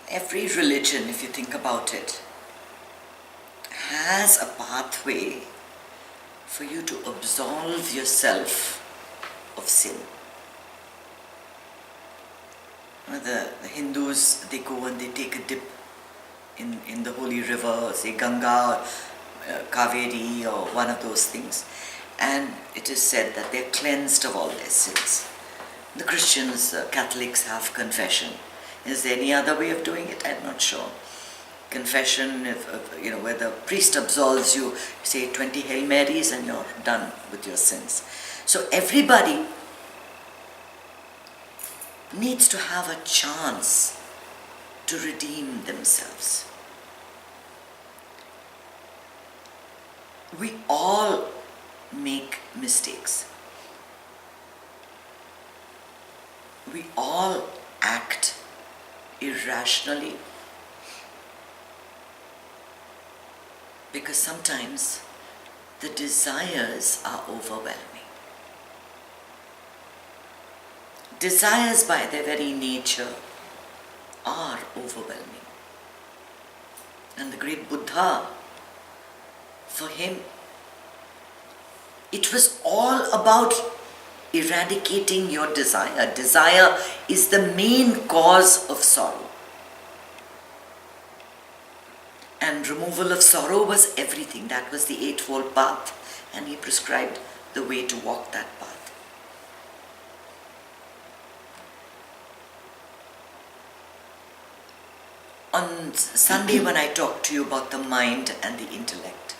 Every religion, if you think about it, has a pathway for you to absolve yourself of sin. The Hindus, they go and they take a dip in the holy river, say Ganga, Kaveri, or one of those things, and it is said that they're cleansed of all their sins. The Christians, Catholics have confession. Is there any other way of doing it? I'm not sure. Confession, where the priest absolves you, say 20 Hail Marys and you're done with your sins. So everybody needs to have a chance to redeem themselves. We all make mistakes. We all act irrationally because sometimes the desires are overwhelming. Desires by their very nature are overwhelming. And the great Buddha, for him, it was all about eradicating your desire. Desire is the main cause of sorrow. And removal of sorrow was everything. That was the Eightfold Path. And he prescribed the way to walk that path. On Sunday, when I talked to you about the mind and the intellect,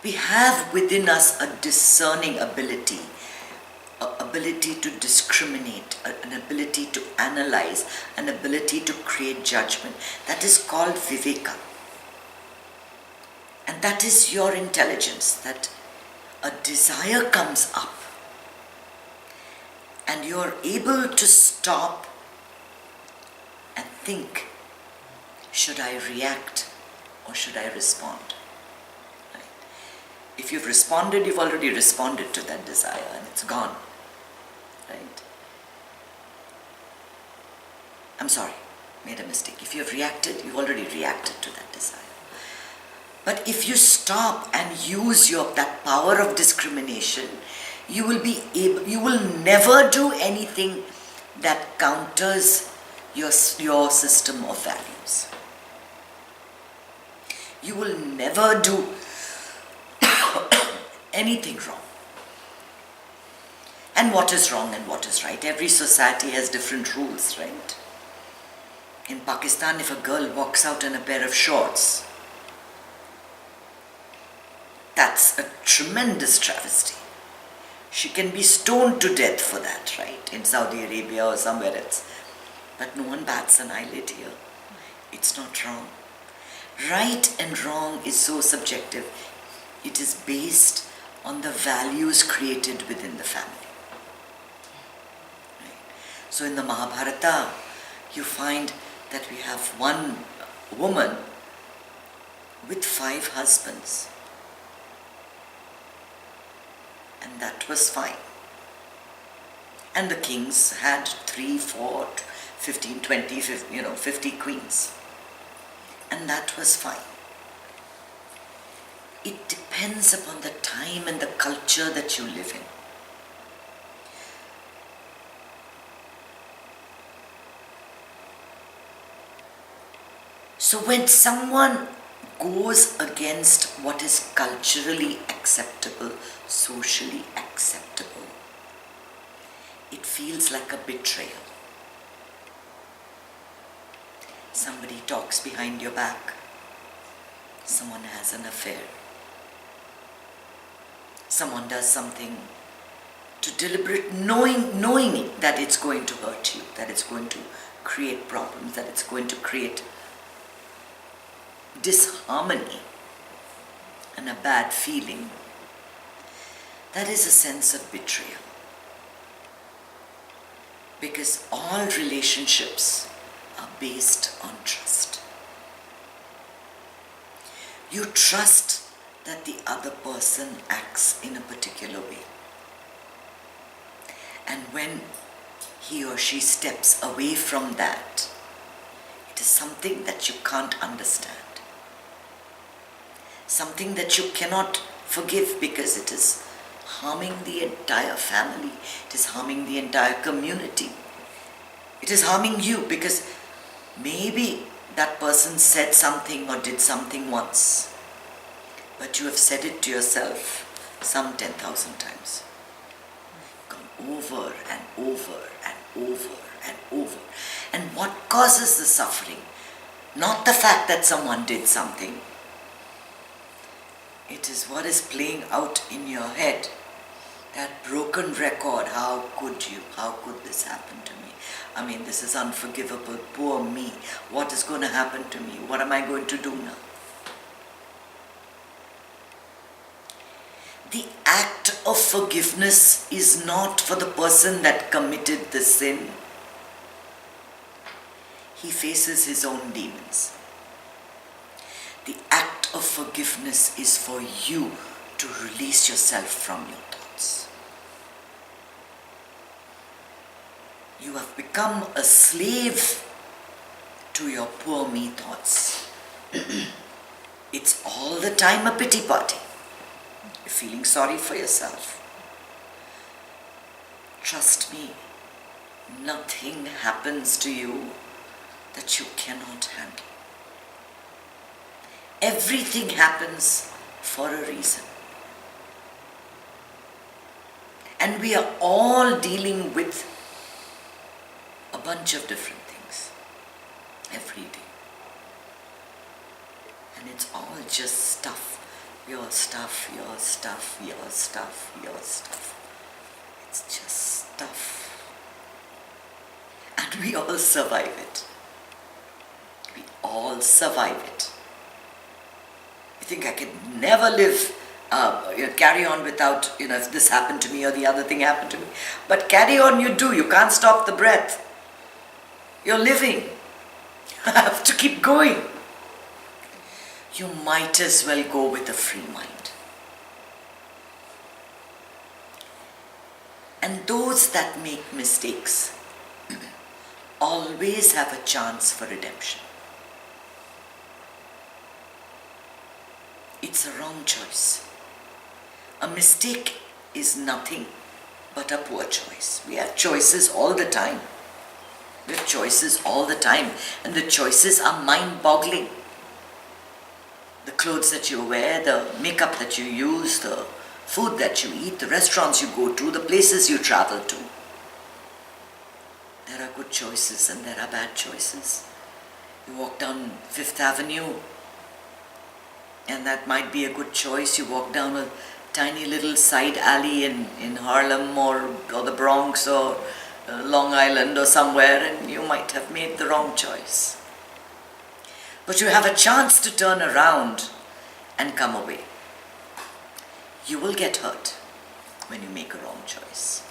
we have within us a discerning ability to discriminate, an ability to analyze, an ability to create judgment. That is called viveka. And that is your intelligence, that a desire comes up and you're able to stop and think, should I react or should I respond? Right? If you've responded, you've already responded to that desire and it's gone. Right? I'm sorry, made a mistake. If you've reacted, you've already reacted to that desire. But if you stop and use that power of discrimination, you will never do anything that counters your system of values. You will never do anything wrong. And what is wrong and what is right? Every society has different rules, right? In Pakistan, if a girl walks out in a pair of shorts, that's a tremendous travesty. She can be stoned to death for that, right? In Saudi Arabia or somewhere else. But no one bats an eyelid here. It's not wrong. Right and wrong is so subjective. It is based on the values created within the family. Right? So in the Mahabharata, you find that we have one woman with 5 husbands. And that was fine. And the kings had 3, 4, 15, 20, 50 queens. And that was fine. It depends upon the time and the culture that you live in. So when someone goes against what is culturally acceptable, socially acceptable, it feels like a betrayal. Somebody talks behind your back. Someone has an affair. Someone does something to deliberate, knowing that it's going to hurt you, that it's going to create problems, that it's going to create disharmony and a bad feeling. That is a sense of betrayal. Because all relationships are based on trust. You trust that the other person acts in a particular way. And when he or she steps away from that, It is something that you can't understand. Something that you cannot forgive because it is harming the entire family. It is harming the entire community. It is harming you because maybe that person said something or did something once, but you have said it to yourself some 10,000 times. Gone over and over and over and over. And what causes the suffering? Not the fact that someone did something. It is what is playing out in your head. That broken record, how could you? How could this happen to me? I mean, this is unforgivable. Poor me. What is going to happen to me? What am I going to do now? The act of forgiveness is not for the person that committed the sin. He faces his own demons. The act of forgiveness is for you to release yourself from your thoughts. You have become a slave to your poor me thoughts. It's all the time a pity party. You're feeling sorry for yourself. Trust me, nothing happens to you that you cannot handle. Everything happens for a reason. And we are all dealing with a bunch of different things every day. And it's all just stuff. Your stuff, your stuff, your stuff, your stuff. It's just stuff. And we all survive it. We all survive it. You think I can never live, carry on without, if this happened to me or the other thing happened to me. But carry on you do. You can't stop the breath. You're living. You have to keep going. You might as well go with a free mind. And those that make mistakes always have a chance for redemption. It's a wrong choice. A mistake is nothing but a poor choice. We have choices all the time. We have choices all the time. And the choices are mind-boggling. The clothes that you wear, the makeup that you use, the food that you eat, the restaurants you go to, the places you travel to. There are good choices and there are bad choices. You walk down Fifth Avenue and that might be a good choice. You walk down a tiny little side alley in Harlem or the Bronx or Long Island or somewhere, and you might have made the wrong choice. But you have a chance to turn around and come away. You will get hurt when you make a wrong choice.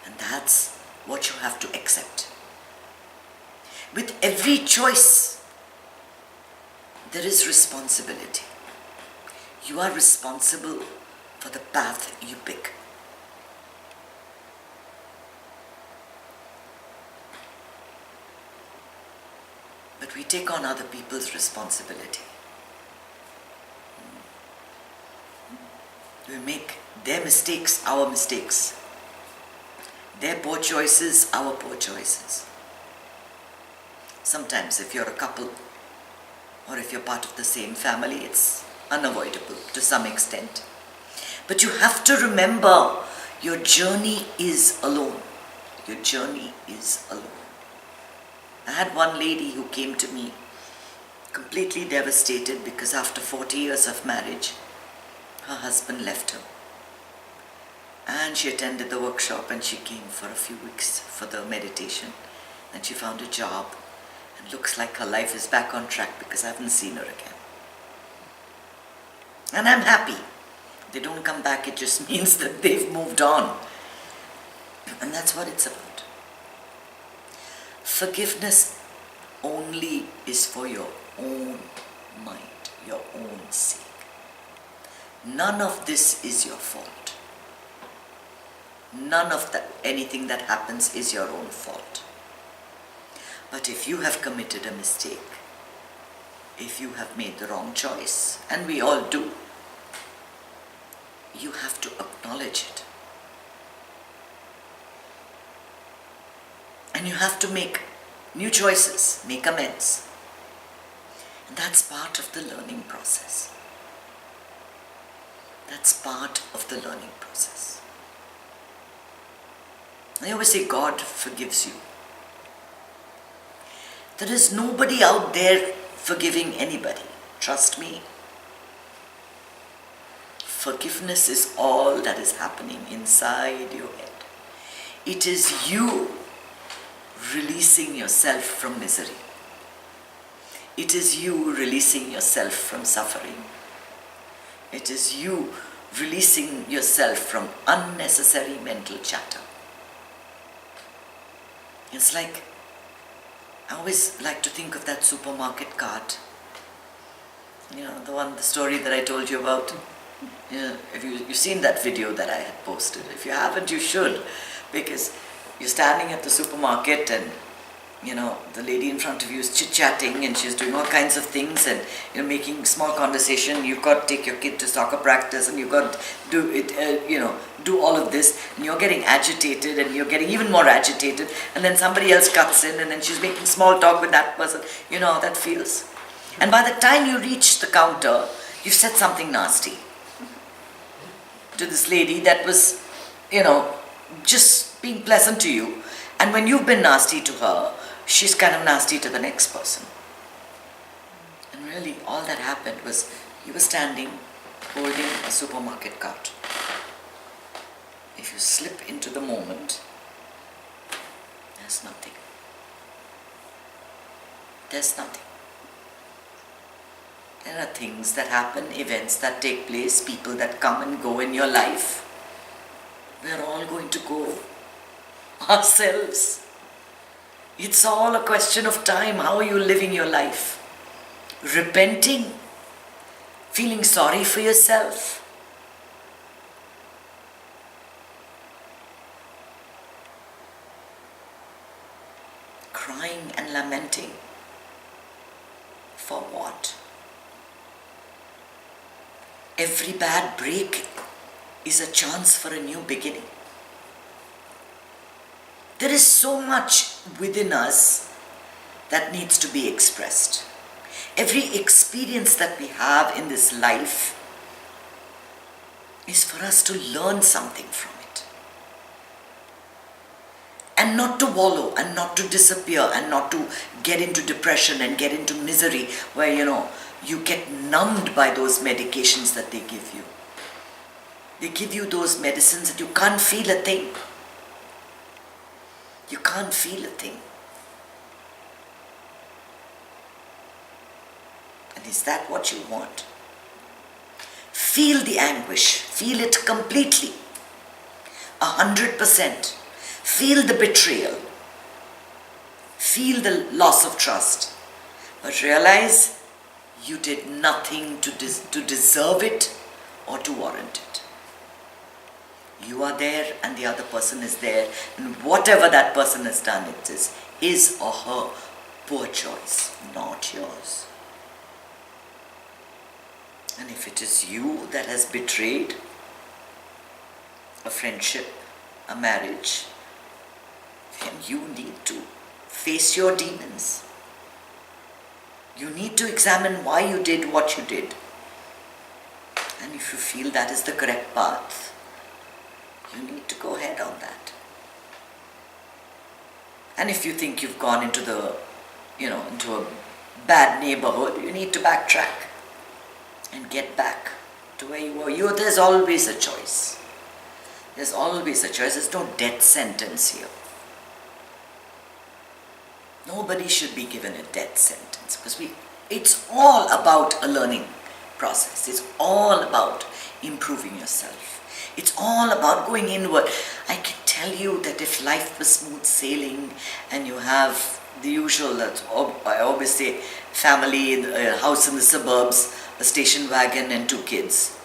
And that's what you have to accept. With every choice, there is responsibility. You are responsible for the path you pick. But we take on other people's responsibility. We make their mistakes our mistakes. Their poor choices our poor choices. Sometimes if you're a couple or if you're part of the same family, it's unavoidable to some extent. But you have to remember, your journey is alone. Your journey is alone. I had one lady who came to me completely devastated because after 40 years of marriage, her husband left her. And she attended the workshop and she came for a few weeks for the meditation. And she found a job and looks like her life is back on track because I haven't seen her again. And I'm happy. They don't come back, it just means that they've moved on. And that's what it's about. Forgiveness only is for your own mind, your own sake. None of this is your fault. None of anything that happens is your own fault. But if you have committed a mistake, if you have made the wrong choice, and we all do, you have to acknowledge it. And you have to make new choices, make amends. And that's part of the learning process. That's part of the learning process. I always say God forgives you. There is nobody out there forgiving anybody. Trust me. Forgiveness is all that is happening inside your head. It is you releasing yourself from misery. It is you releasing yourself from suffering. It is you releasing yourself from unnecessary mental chatter. It's like, I always like to think of that supermarket cart. You know, the story that I told you about. You know, if you've seen that video that I had posted. If you haven't, you should. Because you're standing at the supermarket and, you know, the lady in front of you is chit-chatting and she's doing all kinds of things and, you know, making small conversation. You've got to take your kid to soccer practice and you've got to do it, do all of this. And you're getting agitated and you're getting even more agitated. And then somebody else cuts in and then she's making small talk with that person. You know how that feels. And by the time you reach the counter, you've said something nasty to this lady that was, you know, just being pleasant to you. And when you've been nasty to her, she's kind of nasty to the next person. And really all that happened was you were standing holding a supermarket cart. If you slip into the moment, there's nothing. There's nothing. There are things that happen, events that take place, people that come and go in your life. We're all going to go ourselves. It's all a question of time. How are you living your life? Repenting? Feeling sorry for yourself? Crying and lamenting? For what? Every bad break is a chance for a new beginning. There is so much within us that needs to be expressed. Every experience that we have in this life is for us to learn something from it. And not to wallow and not to disappear and not to get into depression and get into misery where, you get numbed by those medications that they give you. They give you those medicines that you can't feel a thing. You can't feel a thing. And is that what you want? Feel the anguish. Feel it completely. 100%. Feel the betrayal. Feel the loss of trust. But realize you did nothing to deserve it or to warrant it. You are there and the other person is there, and whatever that person has done, it is his or her poor choice, not yours. And if it is you that has betrayed a friendship, a marriage, then you need to face your demons. You need to examine why you did what you did. And if you feel that is the correct path, you need to go ahead on that. And if you think you've gone into into a bad neighborhood, you need to backtrack and get back to where you were. There's always a choice. There's always a choice. There's no death sentence here. Nobody should be given a death sentence because it's all about a learning process. It's all about improving yourself. It's all about going inward. I can tell you that if life was smooth sailing and you have the usual, I always say, family, a house in the suburbs, a station wagon and 2 kids.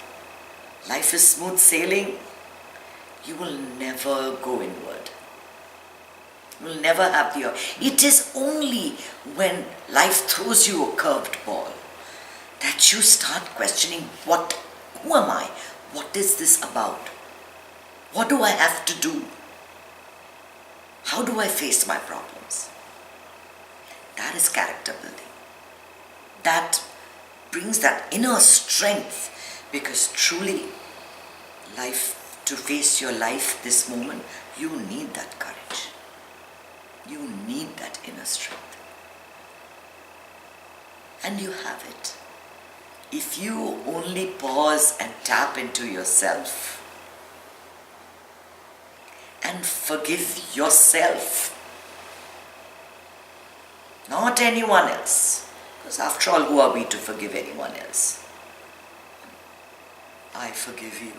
Life is smooth sailing, you will never go inward. You will never have the... It is only when life throws you a curved ball that you start questioning, who am I? What is this about? What do I have to do? How do I face my problems? That is character building. That brings that inner strength, because truly, to face your life this moment, you need that courage. You need that inner strength. And you have it. If you only pause and tap into yourself and forgive yourself, not anyone else. Because after all, who are we to forgive anyone else? I forgive you.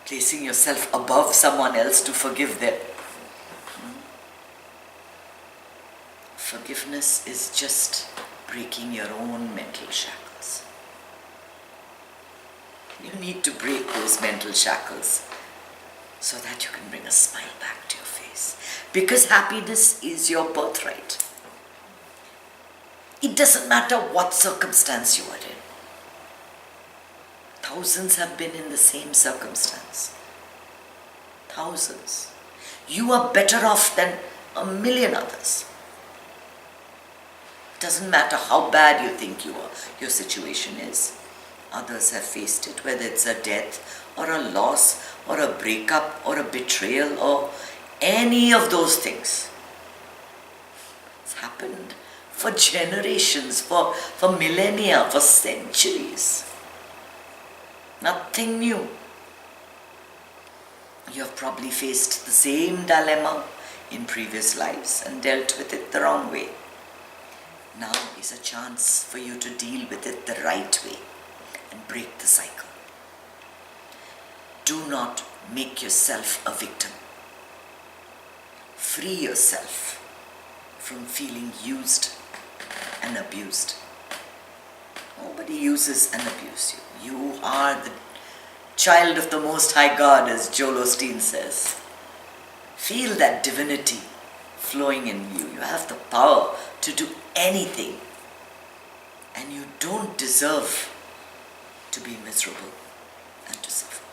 Placing yourself above someone else to forgive them. Forgiveness is just breaking your own mental shackles. You need to break those mental shackles so that you can bring a smile back to your face. Because happiness is your birthright. It doesn't matter what circumstance you are in. Thousands have been in the same circumstance. Thousands. You are better off than a million others. It doesn't matter how bad you think your situation is. Others have faced it, whether it's a death or a loss or a breakup or a betrayal or any of those things. It's happened for generations, for millennia, for centuries. Nothing new. You have probably faced the same dilemma in previous lives and dealt with it the wrong way. Now is a chance for you to deal with it the right way and break the cycle. Do not make yourself a victim. Free yourself from feeling used and abused. Nobody uses and abuses you. You are the child of the Most High God, as Joel Osteen says. Feel that divinity flowing in you. You have the power to do anything. And you don't deserve to be miserable and to suffer.